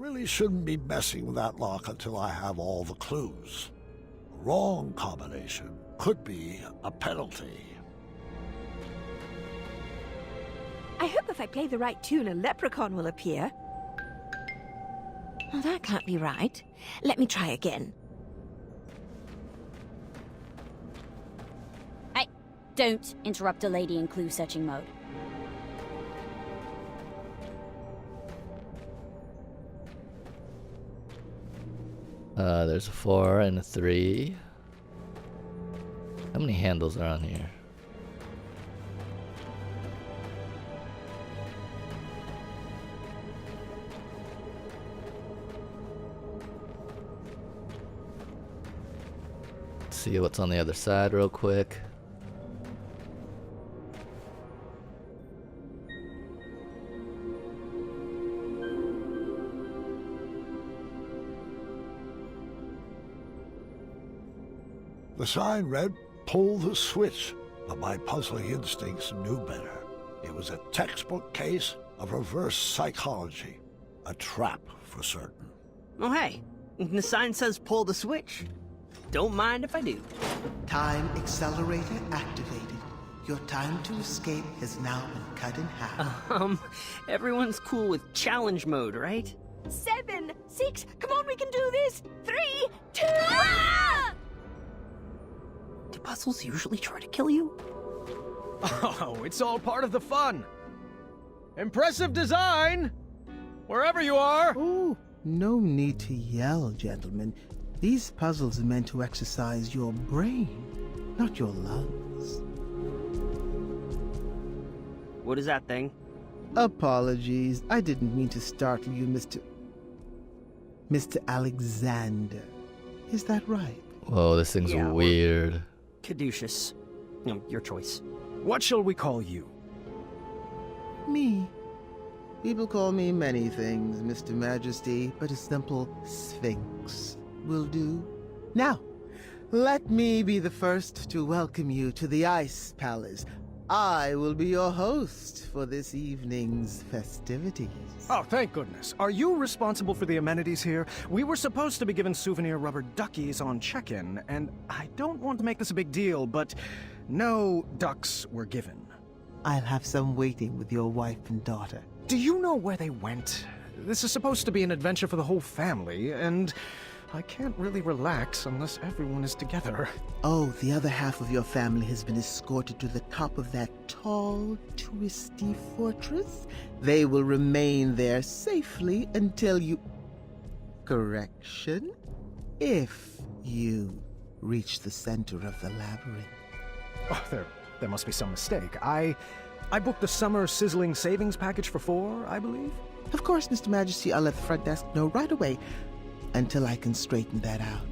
really shouldn't be messing with that lock until I have all the clues. Wrong combination could be a penalty. I hope if I play the right tune, a leprechaun will appear. Well, that can't be right. Let me try again. Hey, don't interrupt a lady in clue-searching mode. There's a 4 and a 3. How many handles are on here? Let's see what's on the other side real quick. The sign read, "Pull the switch," but my puzzling instincts knew better. It was a textbook case of reverse psychology. A trap, for certain. Oh hey, the sign says pull the switch. Don't mind if I do. Time accelerator activated. Your time to escape has now been cut in half. Everyone's cool with challenge mode, right? 7, 6, come on, we can do this! 3, 2, ah! Do puzzles usually try to kill you? Oh, it's all part of the fun. Impressive design! Wherever you are! Oh, no need to yell, gentlemen. These puzzles are meant to exercise your brain, not your lungs. What is that thing? Apologies. I didn't mean to startle you, Mr. Alexander. Is that right? Whoa, this thing's Yeah, weird. Caduceus. Your choice. What shall we call you? Me. People call me many things, Mr. Majesty, but a simple Sphinx will do. Now, let me be the first to welcome you to the Ice Palace. I will be your host for this evening's festivities. Oh, thank goodness. Are you responsible for the amenities here? We were supposed to be given souvenir rubber duckies on check-in, and I don't want to make this a big deal, but no ducks were given. I'll have some waiting with your wife and daughter. Do you know where they went? This is supposed to be an adventure for the whole family, and I can't really relax unless everyone is together. Oh, the other half of your family has been escorted to the top of that tall, twisty fortress. They will remain there safely until you... Correction? If you reach the center of the labyrinth. Oh, there must be some mistake. I booked the summer sizzling savings package for 4, I believe. Of course, Mr. Majesty, I'll let the front desk know right away. Until I can straighten that out.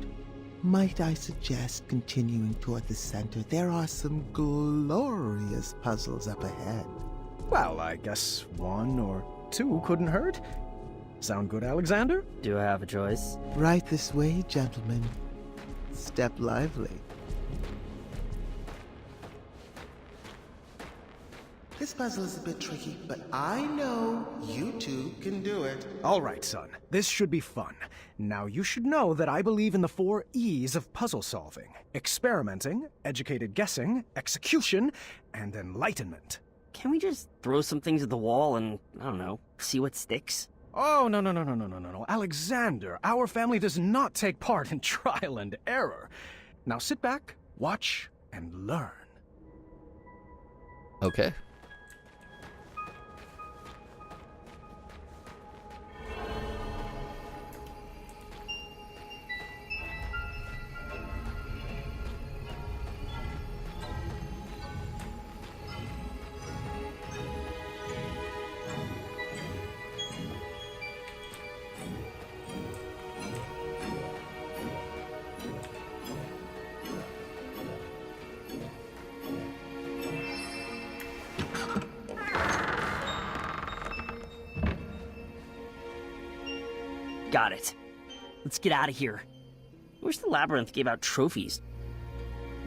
Might I suggest continuing toward the center? There are some glorious puzzles up ahead. Well, I guess 1 or 2 couldn't hurt. Sound good, Alexander? Do I have a choice? Right this way, gentlemen. Step lively. This puzzle is a bit tricky, but I know you two can do it. All right, son. This should be fun. Now, you should know that I believe in the 4 E's of puzzle solving. Experimenting, educated guessing, execution, and enlightenment. Can we just throw some things at the wall and, I don't know, see what sticks? Oh, no. Alexander, our family does not take part in trial and error. Now sit back, watch, and learn. Okay. Got it. Let's get out of here. I wish the labyrinth gave out trophies.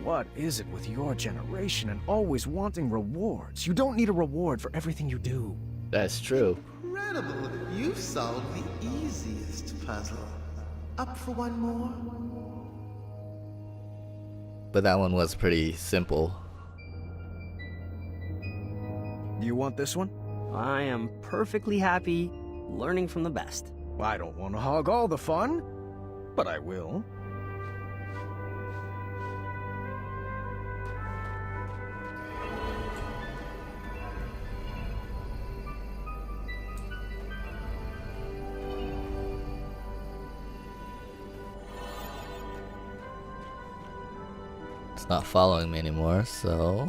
What is it with your generation and always wanting rewards? You don't need a reward for everything you do. That's true. Incredible! You've solved the easy easiest puzzle. Up for one more? But that one was pretty simple. You want this one? I am perfectly happy learning from the best. I don't want to hog all the fun, but I will. It's not following me anymore, so...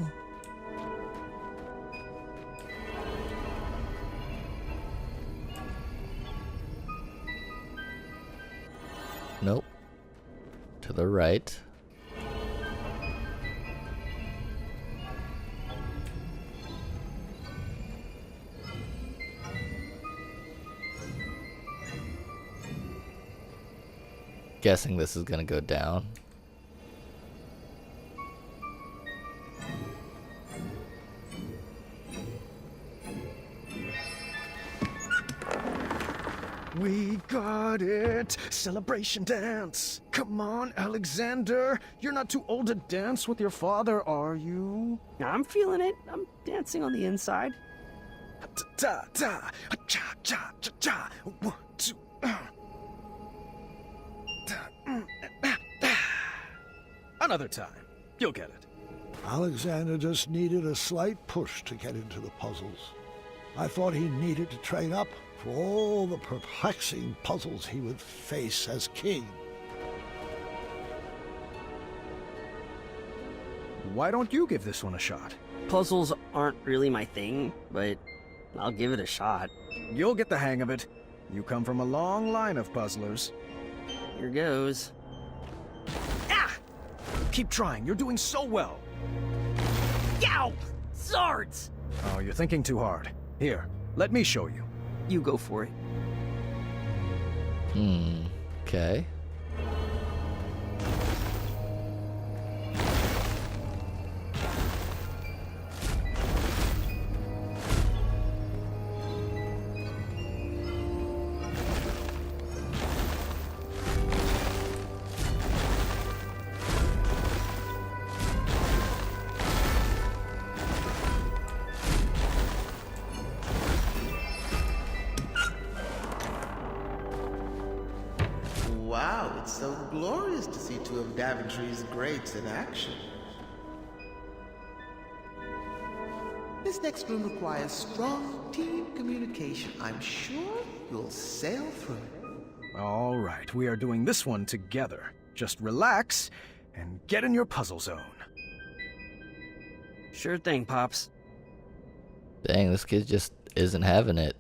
Nope. To the right. Guessing this is gonna go down. We got it! Celebration dance! Come on, Alexander! You're not too old to dance with your father, are you? I'm feeling it. I'm dancing on the inside. Ta ta cha cha cha cha. 1, 2. Another time. You'll get it. Alexander just needed a slight push to get into the puzzles. I thought he needed to train up for all the perplexing puzzles he would face as king. Why don't you give this one a shot? Puzzles aren't really my thing, but I'll give it a shot. You'll get the hang of it. You come from a long line of puzzlers. Here goes. Ah! Keep trying. You're doing so well. Yow! Swords! Oh, you're thinking too hard. Here, let me show you. You go for it. Okay. Wow, it's so glorious to see two of Daventry's greats in action. This next room requires strong team communication. I'm sure you'll sail through it. All right, we are doing this one together. Just relax and get in your puzzle zone. Sure thing, Pops. Dang, this kid just isn't having it.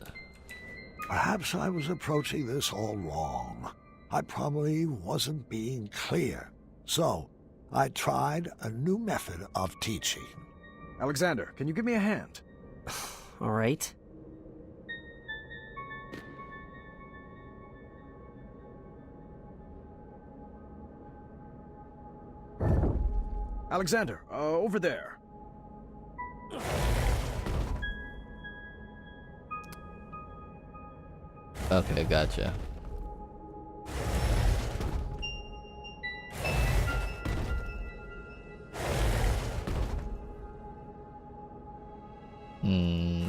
Perhaps I was approaching this all wrong. I probably wasn't being clear. So, I tried a new method of teaching. Alexander, can you give me a hand? All right. Alexander, over there. Okay, gotcha.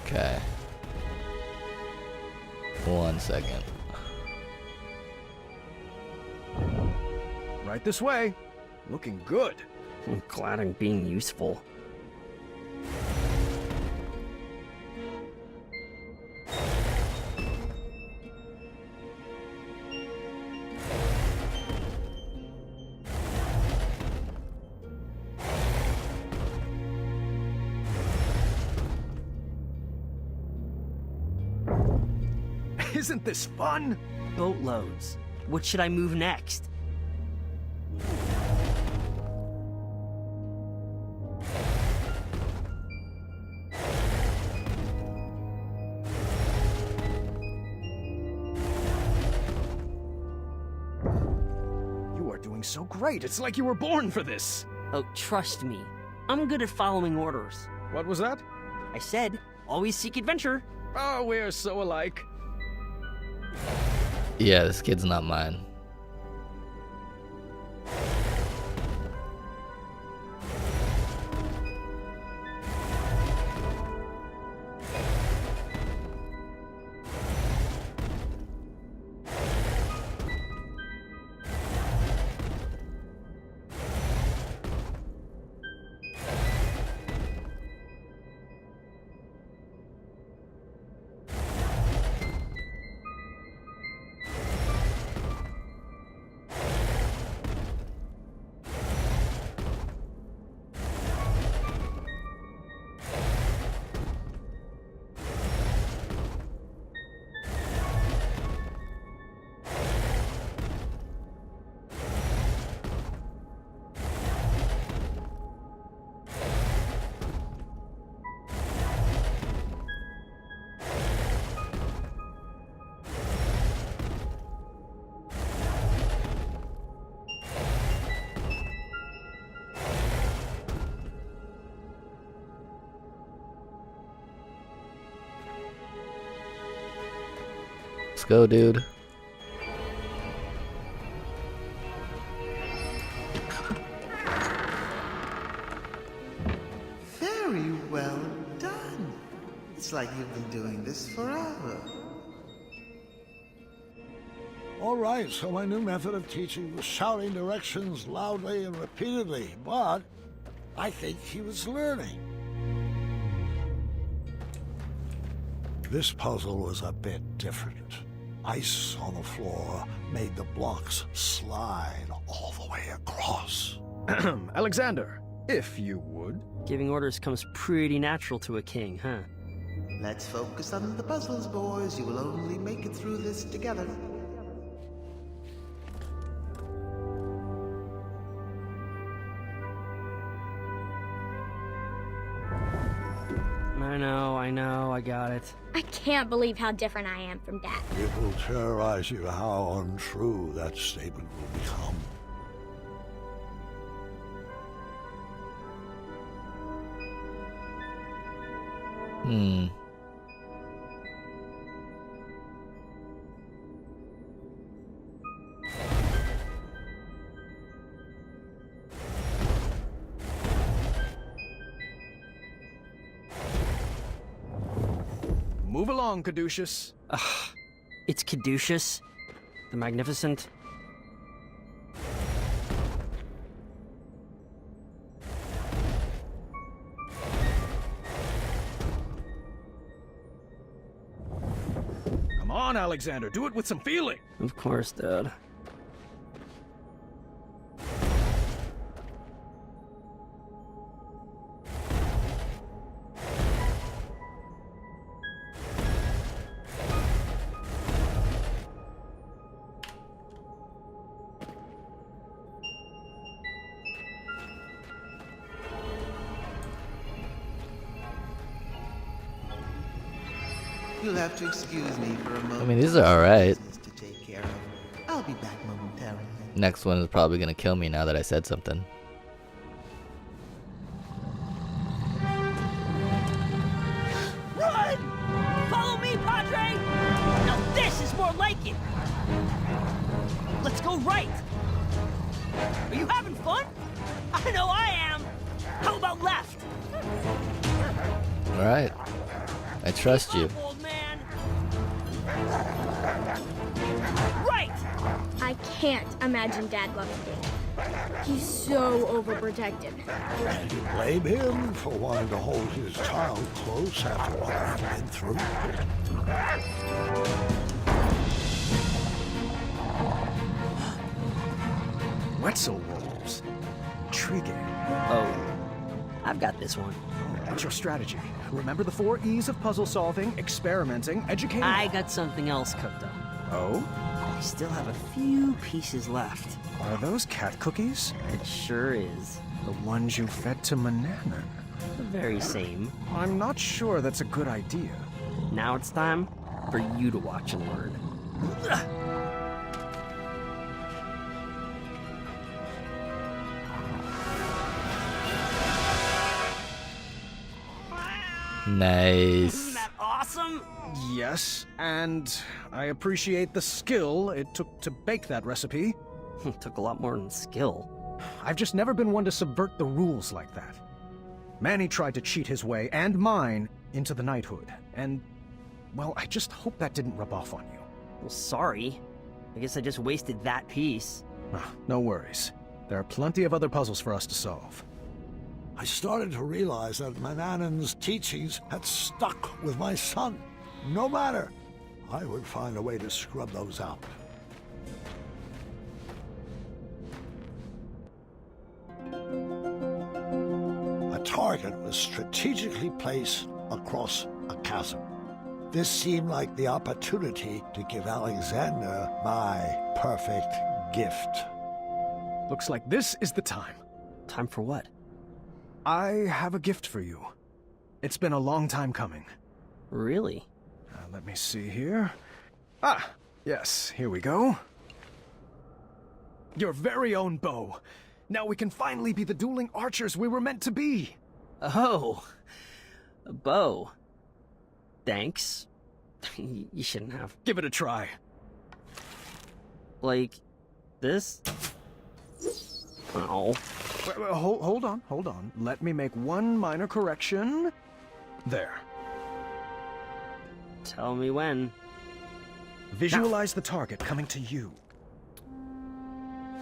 Okay. 1 second. Right this way. Looking good. I'm glad I'm being useful. Isn't this fun? Boatloads. What should I move next? You are doing so great. It's like you were born for this. Oh, trust me. I'm good at following orders. What was that? I said, always seek adventure. Oh, we're so alike. Yeah, this kid's not mine. Let's go, dude. Very well done. It's like you've been doing this forever. All right, so my new method of teaching was shouting directions loudly and repeatedly, but I think he was learning. This puzzle was a bit different. Ice on the floor made the blocks slide all the way across. Alexander, if you would. Giving orders comes pretty natural to a king, huh? Let's focus on the puzzles, boys. You will only make it through this together. I know, I got it. I can't believe how different I am from Dad. It will terrorize you how untrue that statement will become. Move along, Caduceus. It's Caduceus, the Magnificent. Come on, Alexander, do it with some feeling. Of course, Dad. You'll have to excuse me for a moment. I mean, these are alright. To take care of. I'll be back momentarily. Next one is probably gonna kill me now that I said something. Run! Follow me, Padre! Now this is more like it! Let's go right! Are you having fun? I know I am! How about left? Alright. I trust you. Old man. Right! I can't imagine Dad loving me. He's so overprotective. And you blame him for wanting to hold his child close after what I've been through? Wetzel wolves. Intriguing. Oh, I've got this one. What's your strategy? Remember the 4 E's of puzzle solving, experimenting, educating. I got something else cooked up. Oh? I still have a few pieces left. Are those cat cookies? It sure is. The ones you fed to Mananan? The very same. I'm not sure that's a good idea. Now it's time for you to watch and learn. Nice. Isn't that awesome? Yes, and I appreciate the skill it took to bake that recipe. It took a lot more than skill. I've just never been one to subvert the rules like that. Manny tried to cheat his way, and mine, into the knighthood, and, well, I just hope that didn't rub off on you. Well, sorry. I guess I just wasted that piece. No worries. There are plenty of other puzzles for us to solve. I started to realize that Manannan's teachings had stuck with my son. No matter, I would find a way to scrub those out. A target was strategically placed across a chasm. This seemed like the opportunity to give Alexander my perfect gift. Looks like this is the time. Time for what? I have a gift for you. It's been a long time coming. Really? Let me see here. Ah, yes, here we go. Your very own bow. Now we can finally be the dueling archers we were meant to be. Oh, a bow. Thanks. You shouldn't have. Give it a try. Like, this? Oh. Wait, hold on. Let me make one minor correction. There. Tell me when. Visualize the target coming to you.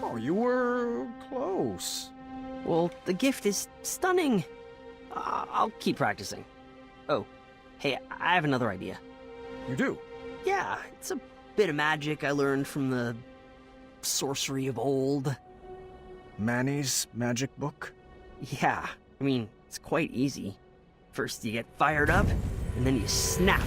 Oh, you were close. Well, the gift is stunning. I'll keep practicing. Oh, hey, I have another idea. You do? Yeah, it's a bit of magic I learned from the sorcery of old. Manny's magic book? Yeah, I mean, it's quite easy. First you get fired up, and then you snap.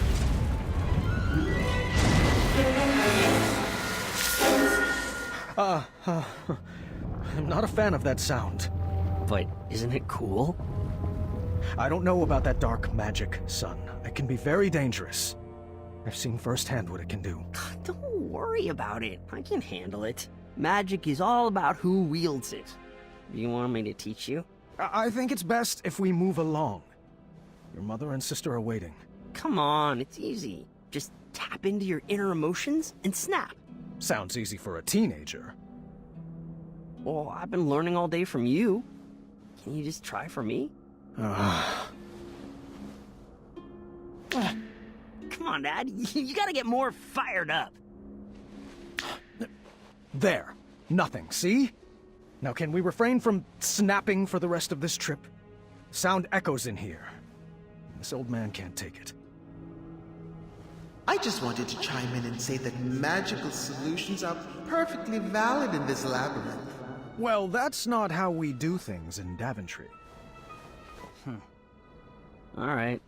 I'm not a fan of that sound. But isn't it cool? I don't know about that dark magic, son. It can be very dangerous. I've seen firsthand what it can do. Don't worry about it. I can handle it. Magic is all about who wields it. Do you want me to teach you? I think it's best if we move along. Your mother and sister are waiting. Come on, it's easy. Just tap into your inner emotions and snap. Sounds easy for a teenager. Well, I've been learning all day from you. Can you just try for me? Come on, Dad. You gotta get more fired up. There. Nothing, see? Now can we refrain from snapping for the rest of this trip? Sound echoes in here. This old man can't take it. I just wanted to chime in and say that magical solutions are perfectly valid in this labyrinth. Well, that's not how we do things in Daventry. All right.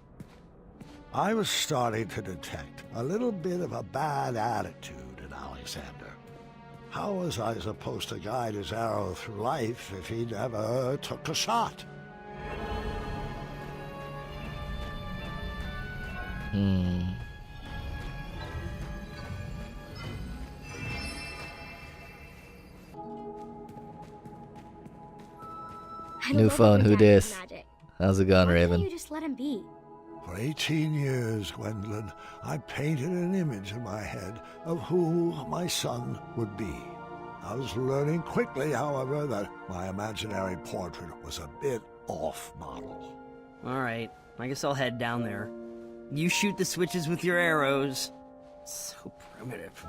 I was starting to detect a little bit of a bad attitude in Alexander. How was I supposed to guide his arrow through life if he never took a shot? New phone, who dis? How's it going, Why can't Raven? you just let him be? For 18 years, Gwendolyn, I painted an image in my head of who my son would be. I was learning quickly, however, that my imaginary portrait was a bit off model. All right. I guess I'll head down there. You shoot the switches with your arrows. So primitive.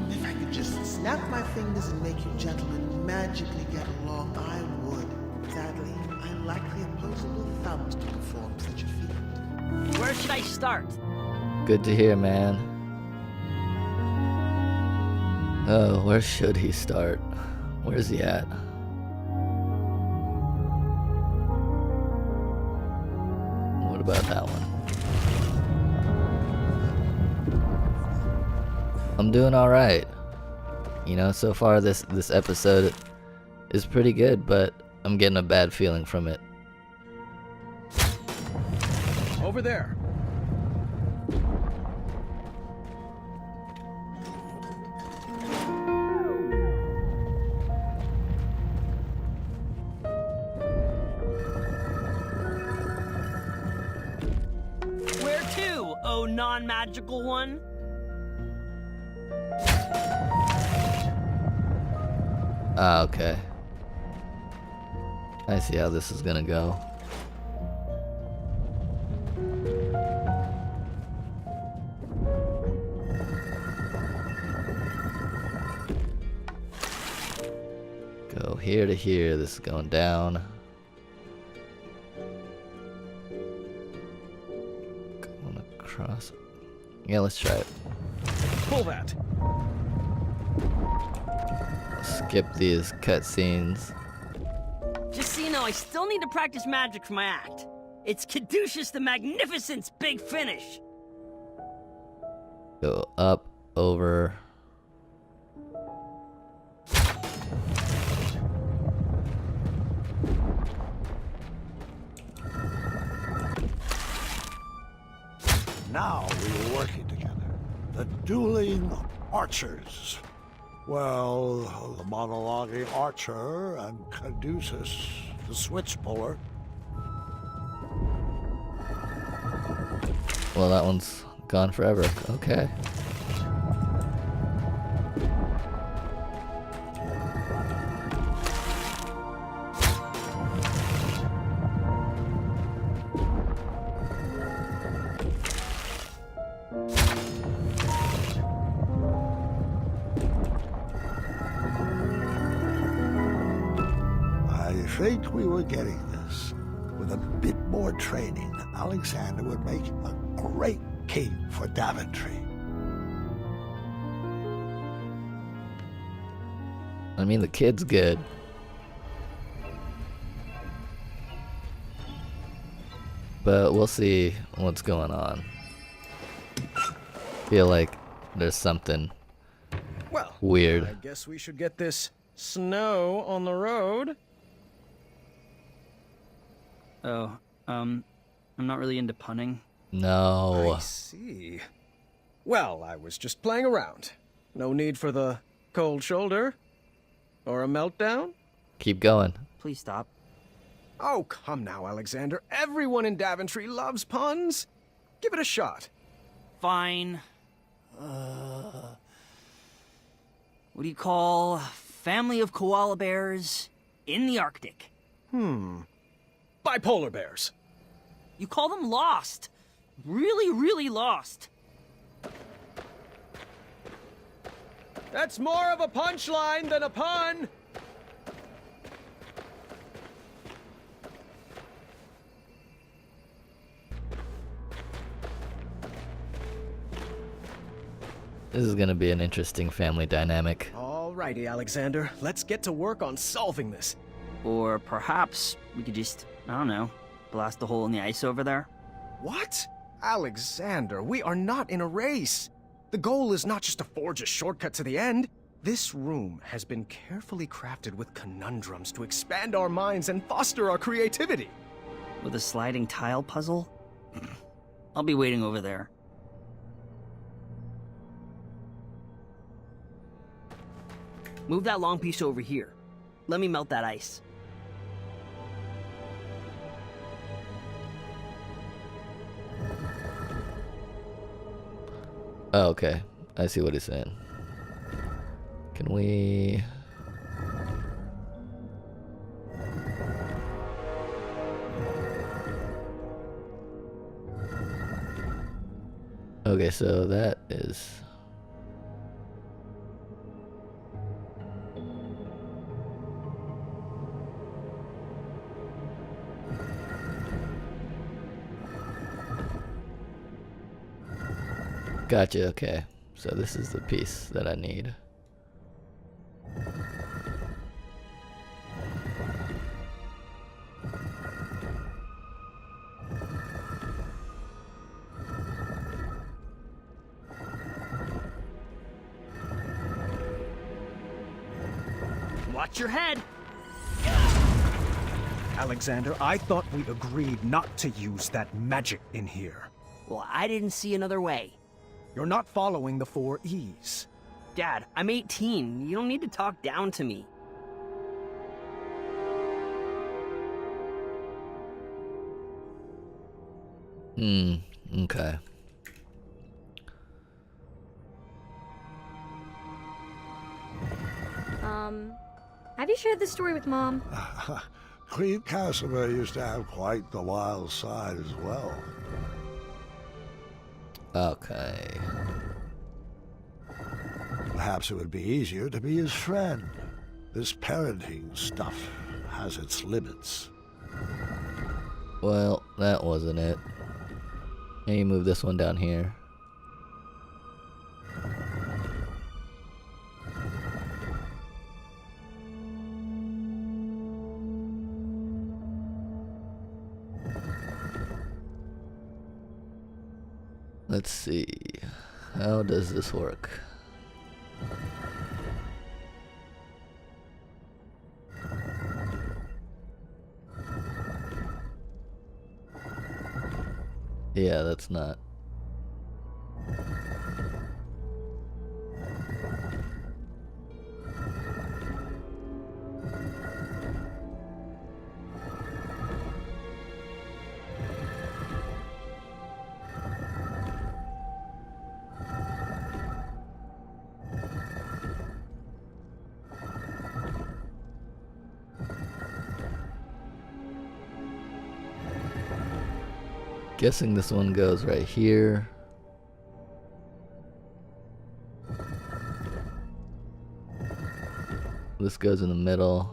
If I could just snap my fingers and make you gentlemen magically get along, I would. Sadly, I lack the opposable thumbs to perform such a feat. Where should I start? Good to hear, man. Oh, where should he start? Where's he at? What about that one? I'm doing all right. You know, so far this episode is pretty good, but I'm getting a bad feeling from it. Over there. Where to, oh non-magical one? Ah, okay. I see how this is gonna go. Go here to here. This is going down. Going across. Yeah, let's try it. Pull that. Skip these cutscenes. Just so you know, I still need to practice magic for my act. It's Caduceus the Magnificent's big finish. Go up, over. Now we were working together. The dueling archers. Well, the monologuing archer and Caduceus, the switch puller. Well, that one's gone forever. Okay. I think we were getting this. With a bit more training, Alexander would make a great king for Daventry. I mean, the kid's good. But we'll see what's going on. Feel like there's something Well, weird. I guess we should get this snow on the road. Oh, I'm not really into punning. No. I see. Well, I was just playing around. No need for the cold shoulder. Or a meltdown? Keep going. Please stop. Oh, come now, Alexander. Everyone in Daventry loves puns. Give it a shot. Fine. What do you call family of koala bears in the Arctic? Bipolar bears. You call them lost. Really, really lost. That's more of a punchline than a pun. This is gonna be an interesting family dynamic. Alrighty, Alexander. Let's get to work on solving this. Or perhaps we could just, I don't know, blast a hole in the ice over there? What? Alexander, we are not in a race. The goal is not just to forge a shortcut to the end. This room has been carefully crafted with conundrums to expand our minds and foster our creativity. With a sliding tile puzzle? I'll be waiting over there. Move that long piece over here. Let me melt that ice. Oh, okay. I see what he's saying. Can we... Okay, so that is... Gotcha, okay. So this is the piece that I need. Watch your head. Alexander, I thought we agreed not to use that magic in here. Well, I didn't see another way. You're not following the 4 E's. Dad, I'm 18. You don't need to talk down to me. Okay. Have you shared this story with Mom? Queen Casimir used to have quite the wild side as well. Okay. Perhaps it would be easier to be his friend. This parenting stuff has its limits. Well, that wasn't it. Now you move this one down here. Let's see. How does this work? Yeah, that's not. Guessing this one goes right here. This goes in the middle.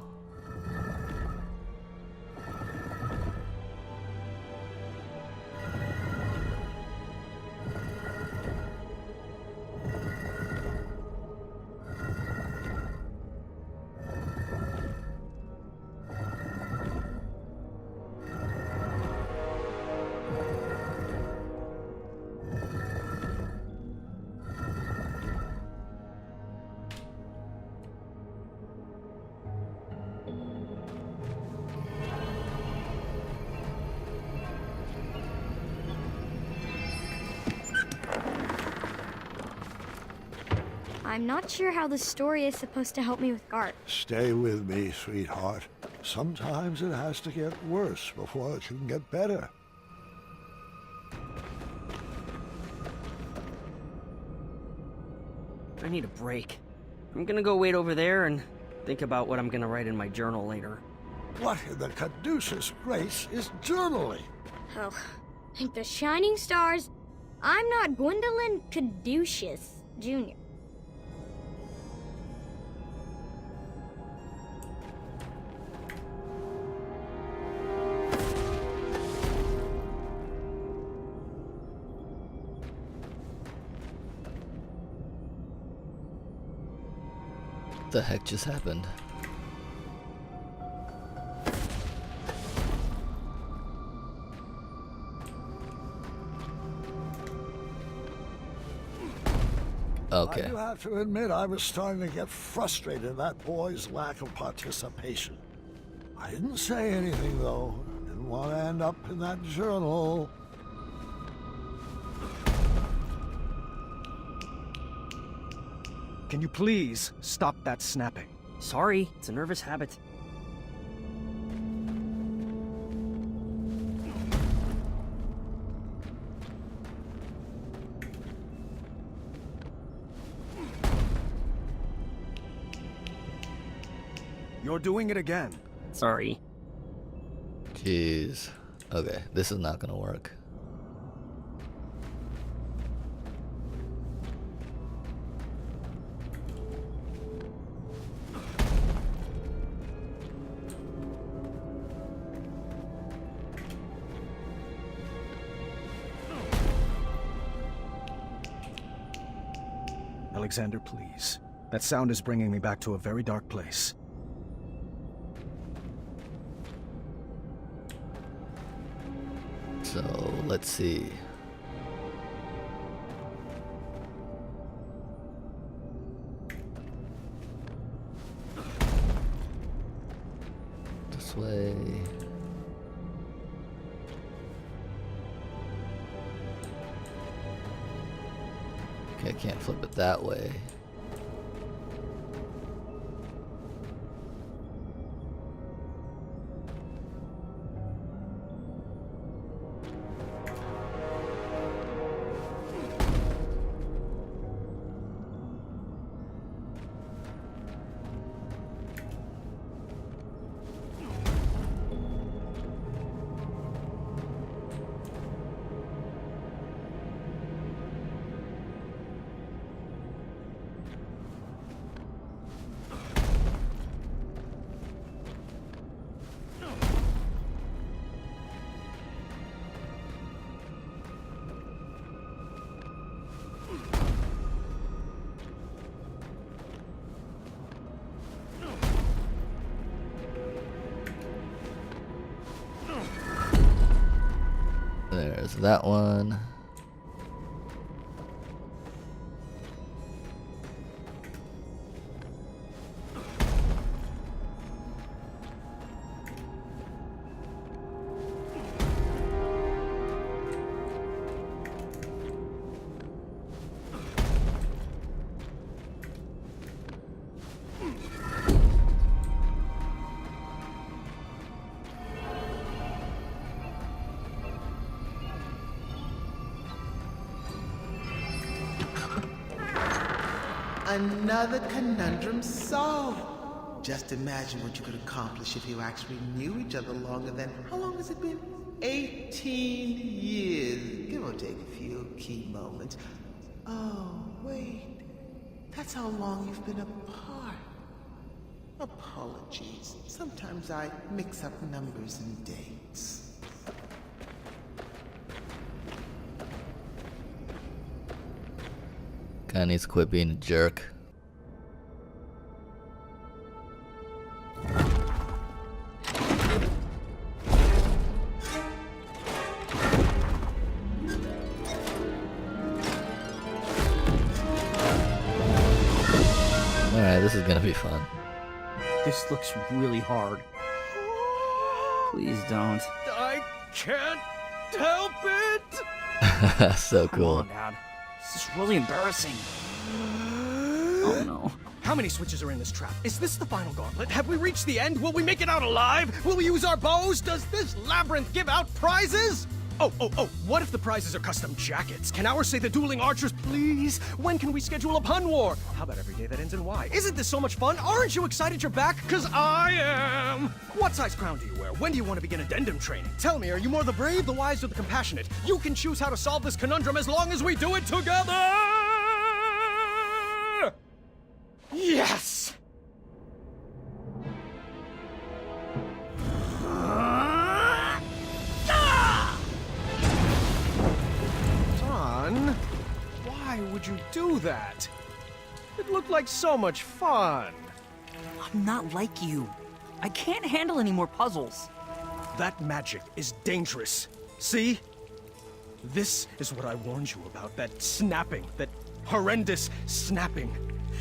I'm not sure how the story is supposed to help me with Gart. Stay with me, sweetheart. Sometimes it has to get worse before it can get better. I need a break. I'm gonna go wait over there and think about what I'm gonna write in my journal later. What in the caduceus grace is journaling? Oh, like the shining stars, I'm not Gwendolyn Caduceus Jr. What the heck just happened? Okay. I do have to admit I was starting to get frustrated at that boy's lack of participation. I didn't say anything, though. Didn't want to end up in that journal. Can you please stop that snapping? Sorry, it's a nervous habit. You're doing it again. Sorry. Jeez. Okay, this is not gonna work. Alexander, please. That sound is bringing me back to a very dark place. So, let's see. This way. Okay, I can't flip it that way. There's that one. Another conundrum solved. Just imagine what you could accomplish if you actually knew each other longer than, how long has it been? 18 years, give or take a few key moments. Oh, wait. That's how long you've been apart. Apologies. Sometimes I mix up numbers and dates. Guy needs to quit being a jerk. Alright, this is gonna be fun. This looks really hard. Please don't. I can't help it! So Come cool. on, Dad. This is really embarrassing. Oh no. How many switches are in this trap? Is this the final gauntlet? Have we reached the end? Will we make it out alive? Will we use our bows? Does this labyrinth give out prizes? Oh, what if the prizes are custom jackets? Can ours say the dueling archers, please? When can we schedule a pun war? How about every day that ends in Y? Isn't this so much fun? Aren't you excited you're back? 'Cause I am! What size crown do you wear? When do you want to begin addendum training? Tell me, are you more the brave, the wise, or the compassionate? You can choose how to solve this conundrum as long as we do it together! Yes! Son, why would you do that? It looked like so much fun. I'm not like you. I can't handle any more puzzles. That magic is dangerous. See? This is what I warned you about, that snapping, that horrendous snapping.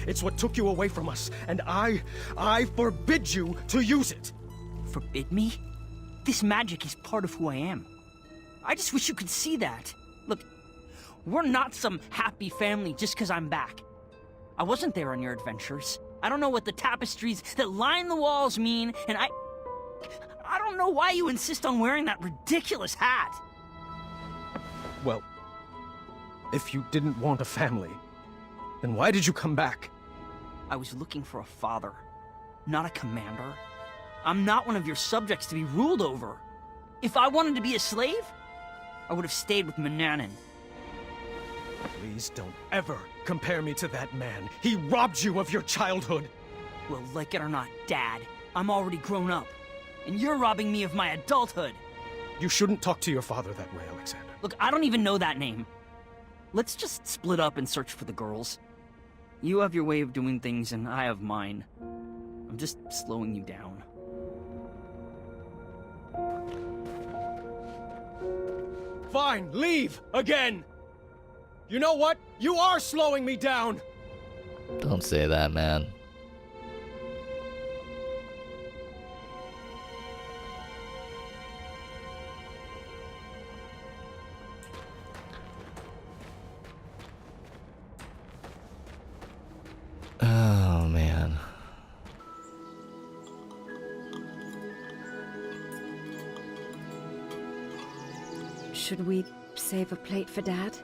It's what took you away from us, and I forbid you to use it. Forbid me? This magic is part of who I am. I just wish you could see that. Look, we're not some happy family just because I'm back. I wasn't there on your adventures. I don't know what the tapestries that line the walls mean, and I don't know why you insist on wearing that ridiculous hat. Well, if you didn't want a family, then why did you come back? I was looking for a father, not a commander. I'm not one of your subjects to be ruled over. If I wanted to be a slave, I would have stayed with Mananan. Please don't ever compare me to that man. He robbed you of your childhood. Well, like it or not, Dad, I'm already grown up. And you're robbing me of my adulthood. You shouldn't talk to your father that way, Alexander. Look, I don't even know that name. Let's just split up and search for the girls. You have your way of doing things, and I have mine. I'm just slowing you down. Fine, leave! Again! You know what? You are slowing me down! Don't say that, man. Oh, man. Should we save a plate for Dad?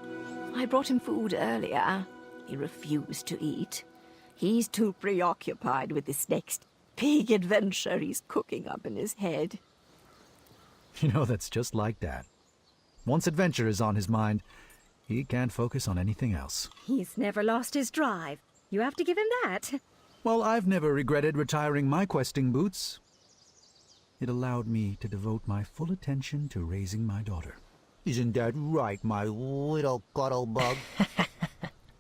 I brought him food earlier. He refused to eat. He's too preoccupied with this next big adventure he's cooking up in his head. You know, that's just like Dad. Once adventure is on his mind, he can't focus on anything else. He's never lost his drive. You have to give him that. Well, I've never regretted retiring my questing boots. It allowed me to devote my full attention to raising my daughter. Isn't that right, my little cuddle bug?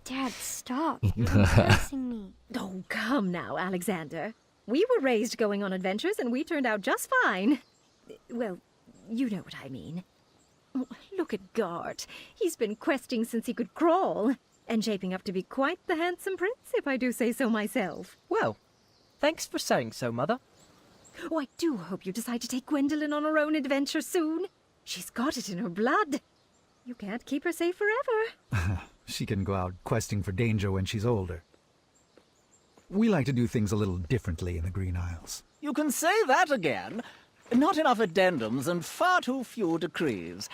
Dad, stop. You're embarrassing me. Oh, come now, Alexander. We were raised going on adventures, and we turned out just fine. Well, you know what I mean. Oh, look at Gart. He's been questing since he could crawl, and shaping up to be quite the handsome prince, if I do say so myself. Well, thanks for saying so, Mother. Oh, I do hope you decide to take Gwendolyn on her own adventure soon. She's got it in her blood. You can't keep her safe forever. She can go out questing for danger when she's older. We like to do things a little differently in the Green Isles. You can say that again. Not enough addendums and far too few decrees.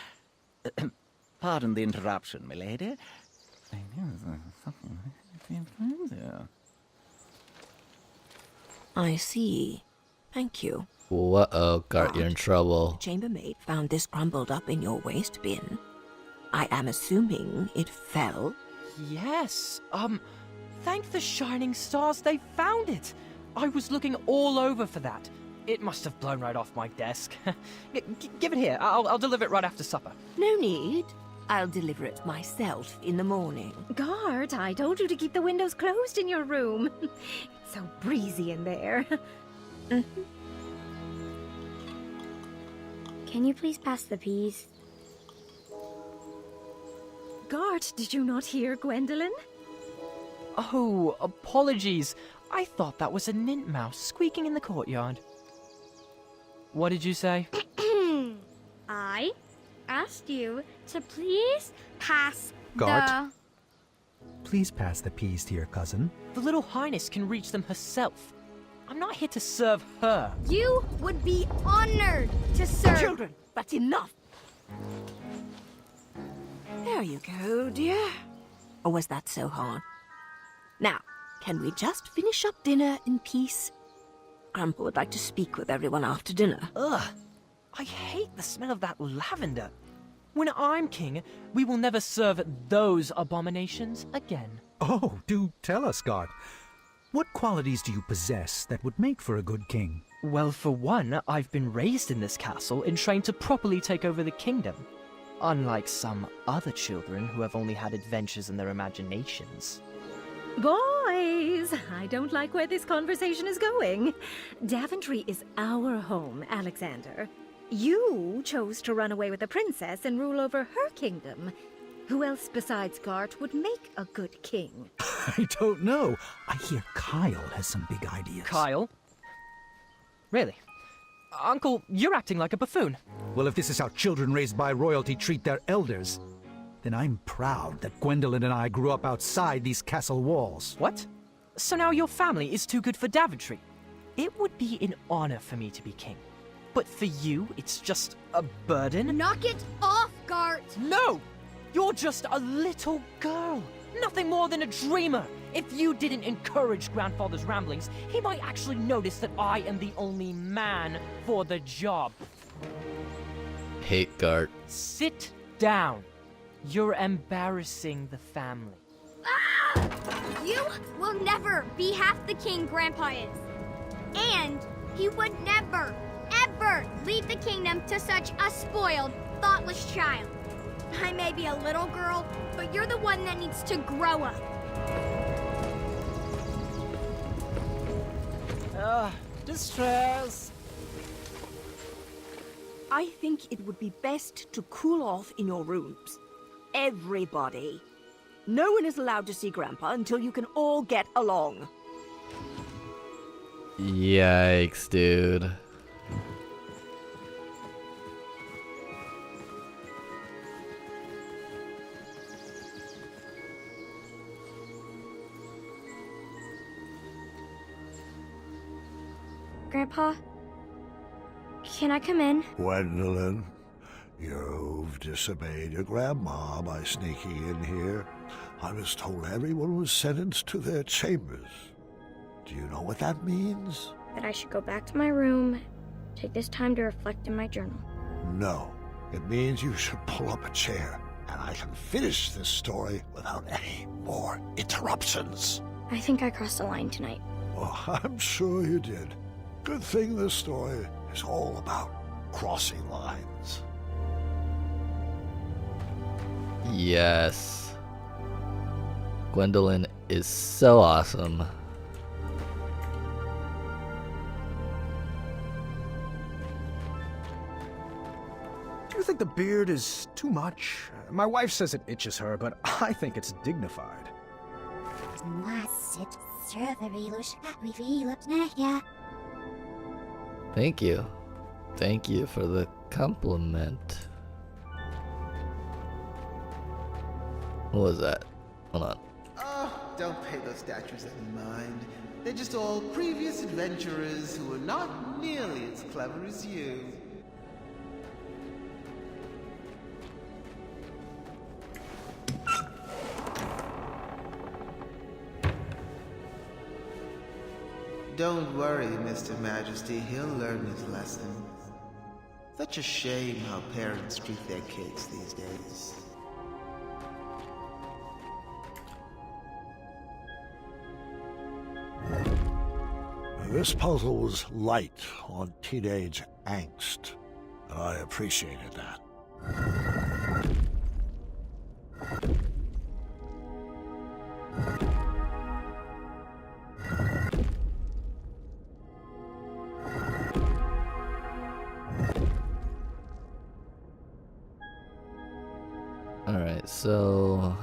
Pardon the interruption, milady. I see. Thank you. Uh-oh, Gart, you're in trouble. The chambermaid found this crumbled up in your waste bin. I am assuming it fell. Yes, thank the shining stars they found it. I was looking all over for that. It must have blown right off my desk. Give it here. I'll deliver it right after supper. No need. I'll deliver it myself in the morning. Gart, I told you to keep the windows closed in your room. It's so breezy in there. Can you please pass the peas? Gart, did you not hear Gwendolyn? Oh, apologies. I thought that was a nint mouse squeaking in the courtyard. What did you say? I asked you to please pass Gart? Please pass the peas to your cousin. The little highness can reach them herself. I'm not here to serve her. You would be honored to serve. Children, that's enough. There you go, dear. Or was that so hard? Now, can we just finish up dinner in peace? Grandpa would like to speak with everyone after dinner. Ugh, I hate the smell of that lavender. When I'm king, we will never serve those abominations again. Oh, do tell us, Gart. What qualities do you possess that would make for a good king? Well, for one, I've been raised in this castle and trained to properly take over the kingdom. Unlike some other children who have only had adventures in their imaginations. Boys, I don't like where this conversation is going. Daventry is our home, Alexander. You chose to run away with the princess and rule over her kingdom. Who else besides Gart would make a good king? I don't know. I hear Kyle has some big ideas. Kyle? Really? Uncle, you're acting like a buffoon. Well, if this is how children raised by royalty treat their elders, then I'm proud that Gwendolyn and I grew up outside these castle walls. What? So now your family is too good for Daventry? It would be an honor for me to be king. But for you, it's just a burden? Knock it off, Gart! No! You're just a little girl. Nothing more than a dreamer. If you didn't encourage Grandfather's ramblings, he might actually notice that I am the only man for the job. Hate Gart. Sit down. You're embarrassing the family. Ah! You will never be half the king Grandpa is. And he would never, ever leave the kingdom to such a spoiled, thoughtless child. I may be a little girl, but you're the one that needs to grow up. Distress. I think it would be best to cool off in your rooms. Everybody. No one is allowed to see Grandpa until you can all get along. Yikes, dude. Grandpa, can I come in? Gwendolyn, you've disobeyed your grandma by sneaking in here. I was told everyone was sentenced to their chambers. Do you know what that means? That I should go back to my room, take this time to reflect in my journal. No. It means you should pull up a chair, and I can finish this story without any more interruptions. I think I crossed the line tonight. Well, I'm sure you did. Good thing this story is all about crossing lines. Yes. Gwendolyn is so awesome. you think the beard is too much? My wife says it itches her, but I think it's dignified. Thank you. Thank you for the compliment. What was that? Hold on. Oh, don't pay those statues any mind. They're just all previous adventurers who are not nearly as clever as you. Don't worry, Mr. Majesty. He'll learn his lesson. Such a shame how parents treat their kids these days. This puzzle was light on teenage angst, and I appreciated that. Alright, so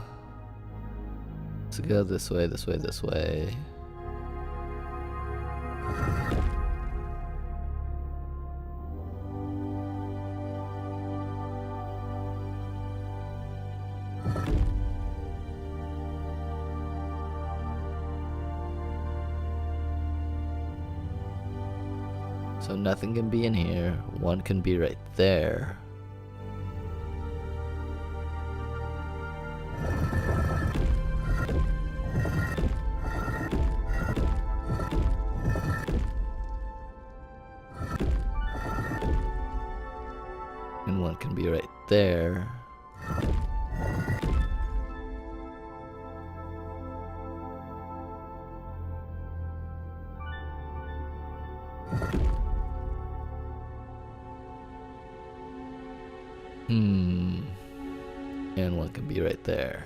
let's go this way, this way, this way. So nothing can be in here. One can be right there. And one can be right there. And one can be right there.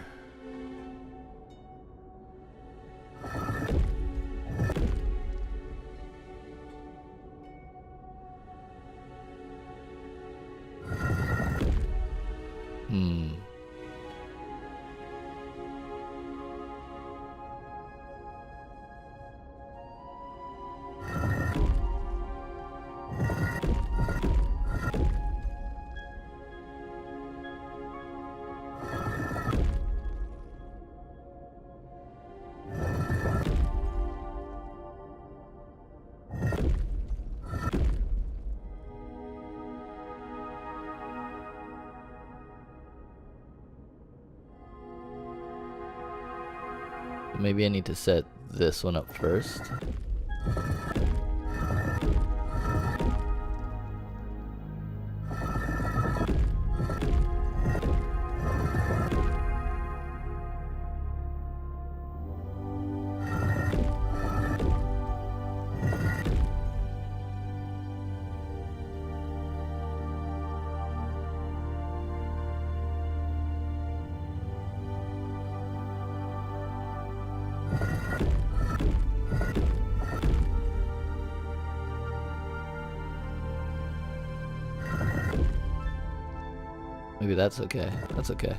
Maybe I need to set this one up first. Maybe that's okay. That's okay.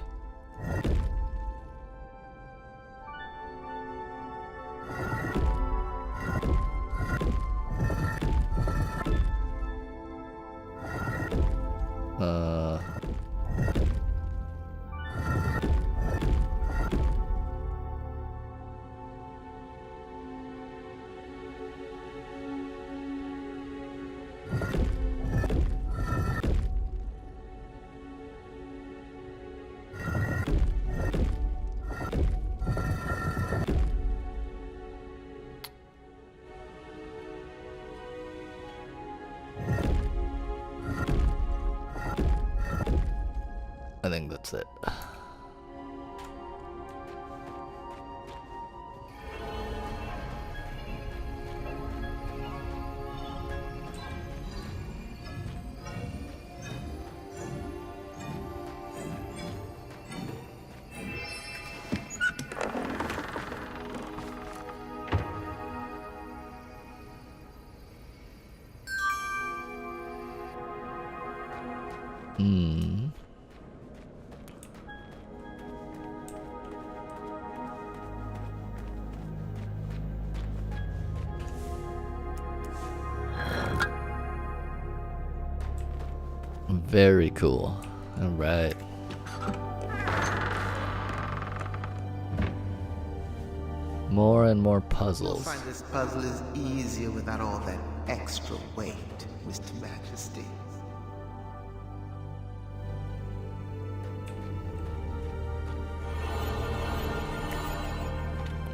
I think that's it. Hmm. Very cool. All right. More and more You'll puzzles. find this puzzle is easier without all that extra weight, Mr. Majesty.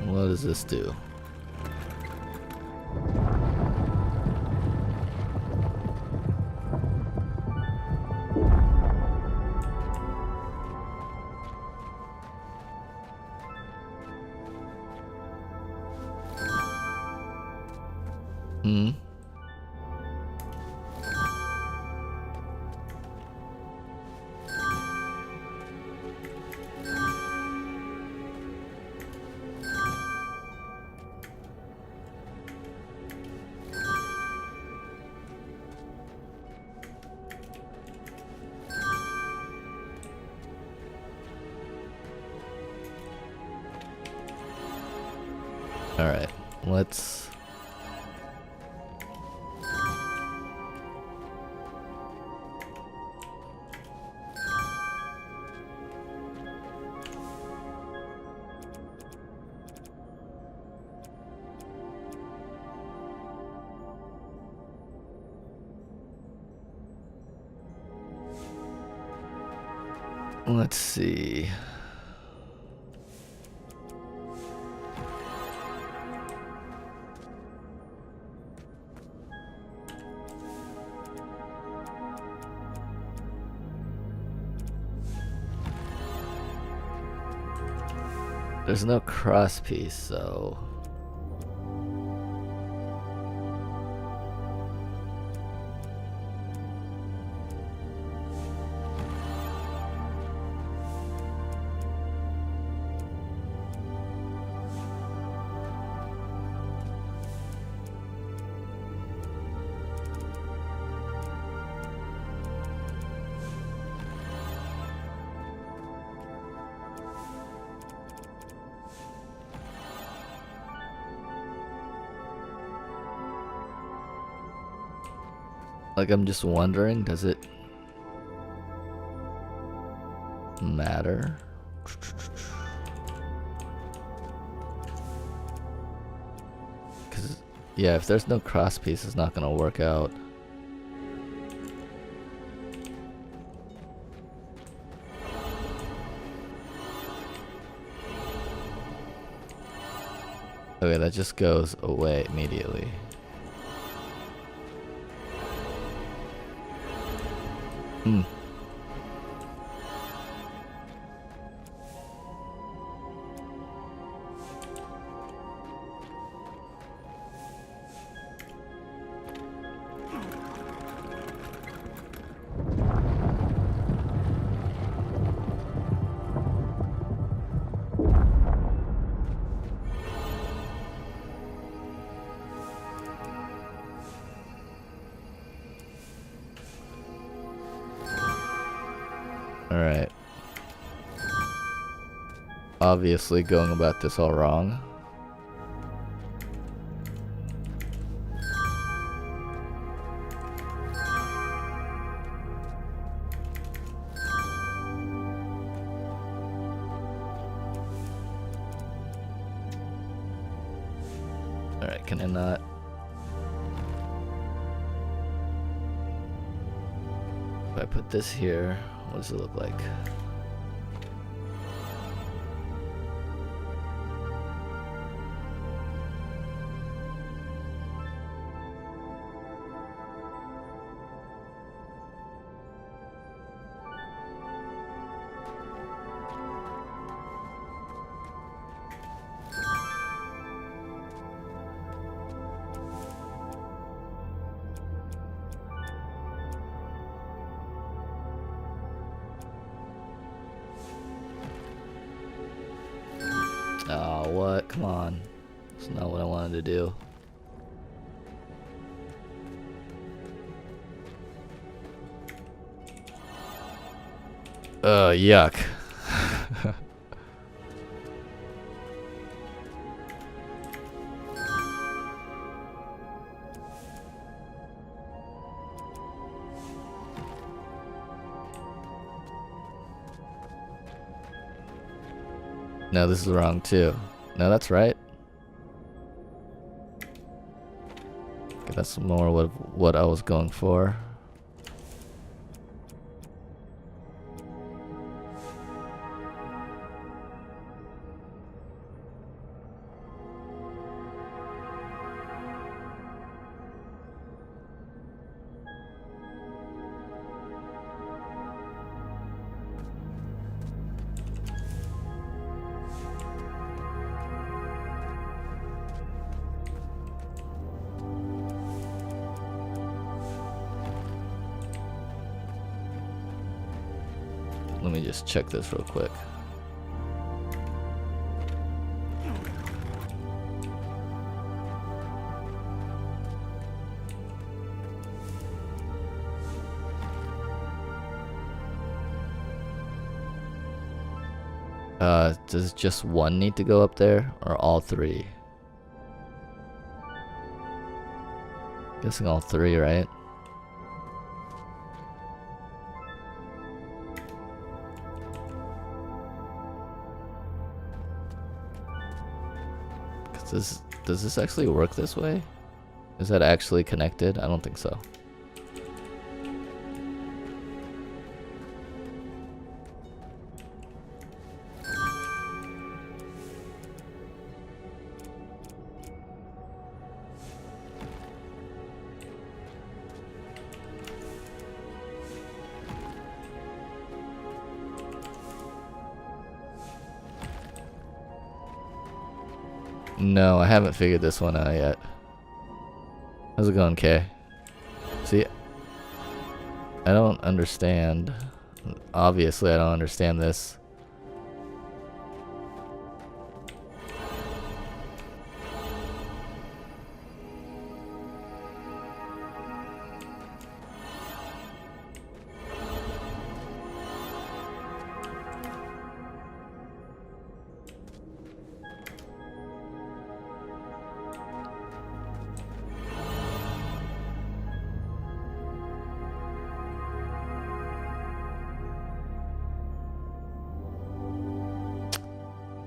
What does this do? Hmm. All right, let's. Let's see. There's no cross piece, so. Like, I'm just wondering, does it matter? Because, yeah, if there's no cross piece, it's not gonna work out. Okay, that just goes away immediately. Hmm. Alright. Obviously going about this all wrong. Alright, can I not? If I put this here, what does it look like? Oh, what? Come on. That's not what I wanted to do. Yuck. No, this is wrong too. No, that's right. Okay, that's more what I was going for. Let me just check this real quick. Does just one need to go up there, or all three? Guessing all three, right? Does this actually work this way? Is that actually connected? I don't think so. No, I haven't figured this one out yet. How's it going, Kay? See, I don't understand. Obviously, I don't understand this.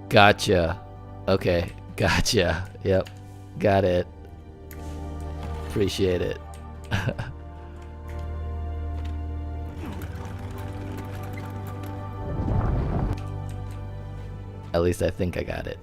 Gotcha. Okay, gotcha. Yep, got it. Appreciate it. At least I think I got it.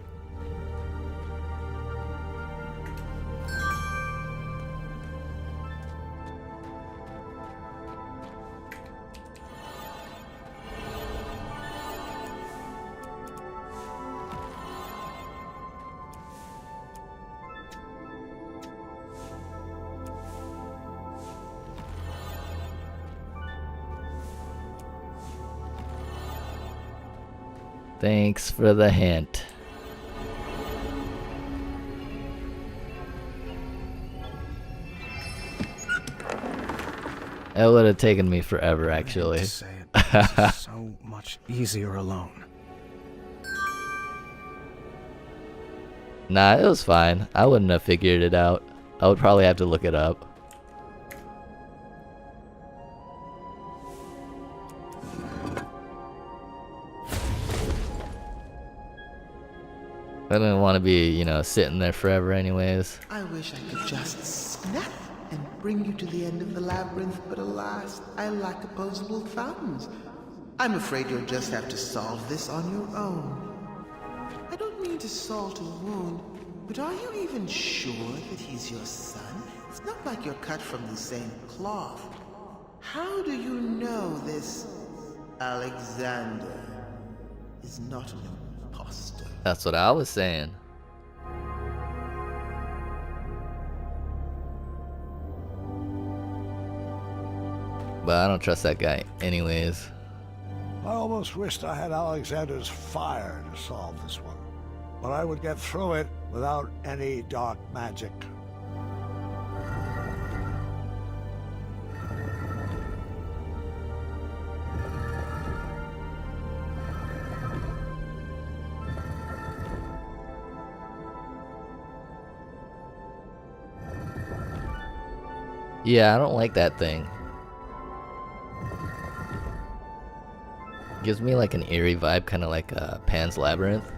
Thanks for the hint. It would have taken me forever, actually. It's so much easier alone. Nah, it was fine. I wouldn't have figured it out. I would probably have to look it up. I didn't want to be, you know, sitting there forever anyways. I wish I could just snap and bring you to the end of the labyrinth, but alas, I lack opposable thumbs. I'm afraid you'll just have to solve this on your own. I don't mean to salt a wound, but are you even sure that he's your son? It's not like you're cut from the same cloth. How do you know this Alexander is not an imposter? That's what I was saying. But I don't trust that guy anyways. I almost wished I had Alexander's fire to solve this one. But I would get through it without any dark magic. Yeah, I don't like that thing. Gives me like an eerie vibe, kind of like Pan's Labyrinth.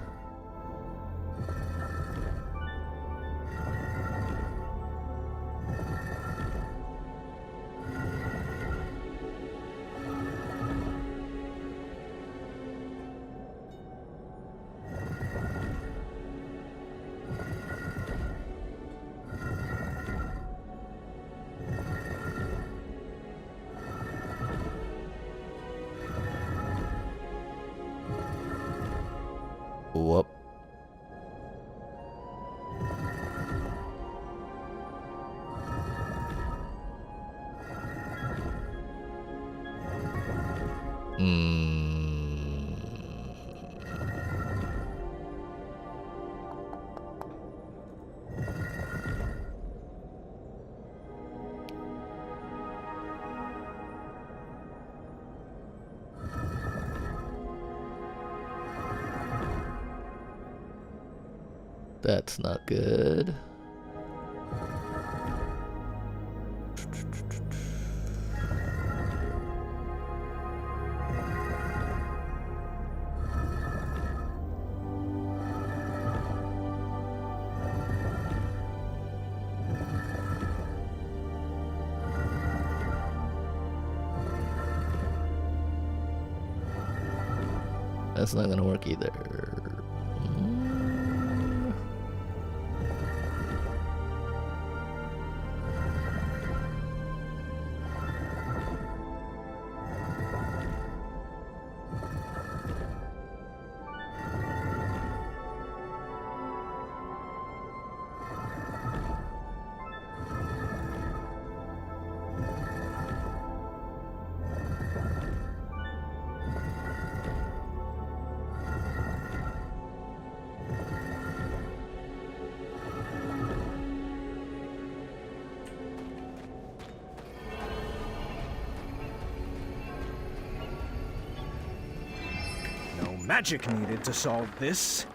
Whoop. That's not good. That's not gonna work either. No magic needed to solve this.